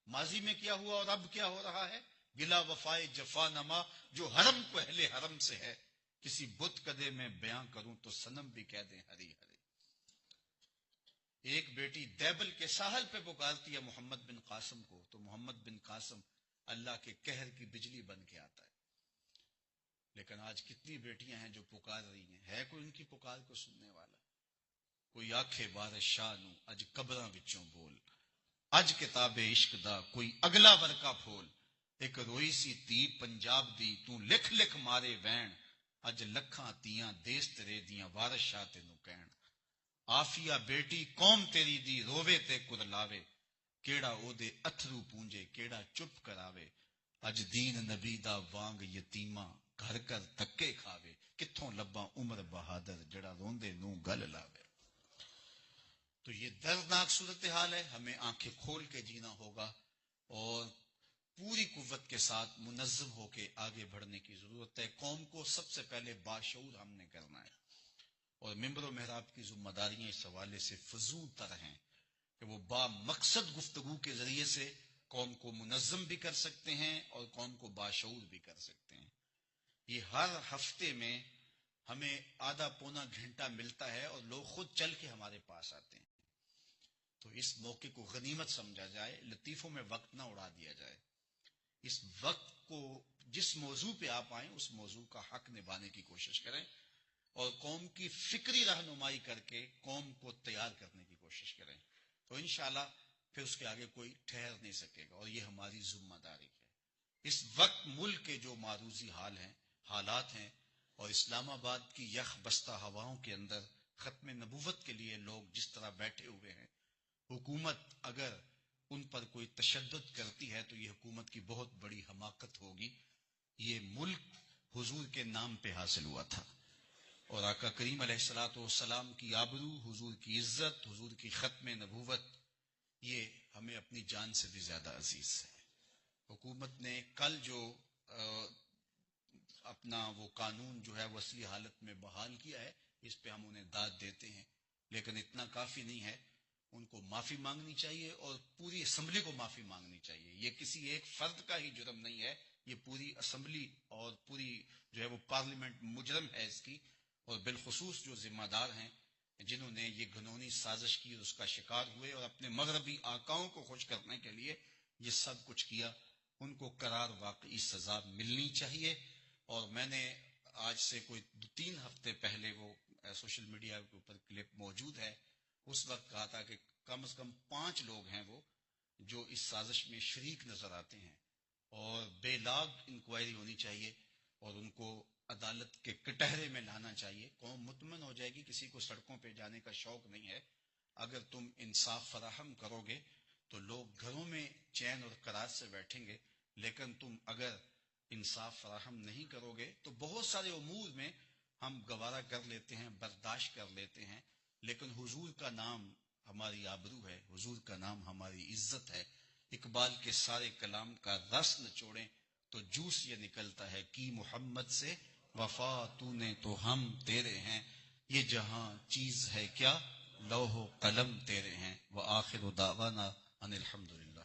ماضی میں کیا ہوا اور اب کیا ہو رہا ہے؟ گلا وفائے جفا نما جو حرم کو اہل حرم سے ہے، کسی بت کدے میں بیاں کروں تو صنم بھی کہہ دیں ہری ہری۔ ایک بیٹی دیبل کے ساحل پہ پکارتی ہے محمد بن قاسم کو، تو محمد بن قاسم اللہ کے قہر کی بجلی بن کے آتا ہے۔ لیکن آج کتنی بیٹیاں ہیں جو پکار رہی ہیں، ہے کوئی ان کی پکار کو سننے والا؟ کوئی آکھے بادشاہ نو اج قبراں وچوں بول، اج کتاب عشق دا کوئی اگلا ورقہ پھول، ایک روئی سی تی پنجاب دی تو لکھ لکھ مارے وین، اج لکھاں تیاں دیس تیرے دیاں وارث شاہ تینوں کہن، آفیہ بیٹی قوم تیری دی رووے تے کدلاوے، کیڑا او دے اتھرو پونجے کیڑا چپ کراوے، اج دین نبی دا وانگ یتیماں گھر گھر دھکے کھاوے، کتھوں لباں عمر بہادر جڑا روندے نو گل لاوے۔ تو یہ دردناک صورتحال ہے، ہمیں آنکھیں کھول کے جینا ہوگا اور پوری قوت کے ساتھ منظم ہو کے آگے بڑھنے کی ضرورت ہے۔ قوم کو سب سے پہلے باشعور ہم نے کرنا ہے، اور ممبر و محراب کی ذمہ داریاں اس حوالے سے فضول تر ہیں کہ وہ با مقصد گفتگو کے ذریعے سے قوم کو منظم بھی کر سکتے ہیں اور قوم کو باشعور بھی کر سکتے ہیں۔ یہ ہر ہفتے میں ہمیں آدھا پونا گھنٹہ ملتا ہے اور لوگ خود چل کے ہمارے پاس آتے ہیں، تو اس موقع کو غنیمت سمجھا جائے، لطیفوں میں وقت نہ اڑا دیا جائے۔ اس وقت کو جس موضوع پہ آپ آئیں اس موضوع کا حق نبھانے کی کوشش کریں، اور قوم کی فکری رہنمائی کر کے قوم کو تیار کرنے کی کوشش کریں، تو انشاءاللہ پھر اس کے آگے کوئی ٹھہر نہیں سکے گا، اور یہ ہماری ذمہ داری ہے۔ اس وقت ملک کے جو معروضی حالات ہیں، اور اسلام آباد کی یخ بستہ ہواؤں کے اندر ختم نبوت کے لیے لوگ جس طرح بیٹھے ہوئے ہیں، حکومت اگر ان پر کوئی تشدد کرتی ہے تو یہ حکومت کی بہت بڑی حماقت ہوگی۔ یہ ملک حضور کے نام پہ حاصل ہوا تھا، اور آقا کریم علیہ الصلوۃ والسلام کی آبرو، حضور کی عزت، حضور کی ختم نبوت، یہ ہمیں اپنی جان سے بھی زیادہ عزیز ہے۔ حکومت نے کل جو اپنا وہ قانون جو ہے وہ اصلی حالت میں بحال کیا ہے، اس پہ ہم انہیں داد دیتے ہیں، لیکن اتنا کافی نہیں ہے۔ ان کو معافی مانگنی چاہیے اور پوری اسمبلی کو معافی مانگنی چاہیے۔ یہ کسی ایک فرد کا ہی جرم نہیں ہے، یہ پوری اسمبلی اور پوری جو ہے وہ پارلیمنٹ مجرم ہے اس کی، اور بالخصوص جو ذمہ دار ہیں جنہوں نے یہ گھنونی سازش کی اور اس کا شکار ہوئے اور اپنے مغربی آقاؤں کو خوش کرنے کے لیے یہ سب کچھ کیا، ان کو قرار واقعی سزا ملنی چاہیے۔ اور میں نے آج سے کوئی 3 ہفتے پہلے وہ سوشل میڈیا کے اوپر کلپ موجود ہے، اس وقت کہا تھا کہ کم از کم 5 لوگ ہیں وہ جو اس سازش میں شریک نظر آتے ہیں، اور بے لاگ انکوائری ہونی چاہیے اور ان کو عدالت کے کٹہرے میں لانا چاہیے۔ قوم مطمئن ہو جائے گی، کسی کو سڑکوں پہ جانے کا شوق نہیں ہے۔ اگر تم انصاف فراہم کرو گے تو لوگ گھروں میں چین اور قرار سے بیٹھیں گے، لیکن تم اگر انصاف فراہم نہیں کرو گے تو بہت سارے امور میں ہم گوارا کر لیتے ہیں، برداشت کر لیتے ہیں، لیکن حضور کا نام ہماری آبرو ہے، حضور کا نام ہماری عزت ہے۔ اقبال کے سارے کلام کا رس نچوڑیں تو جوس یہ نکلتا ہے کہ محمد سے وفا تو نے تو ہم تیرے ہیں، یہ جہاں چیز ہے کیا لوح و قلم تیرے ہیں۔ وآخر دعوانا ان الحمدللہ۔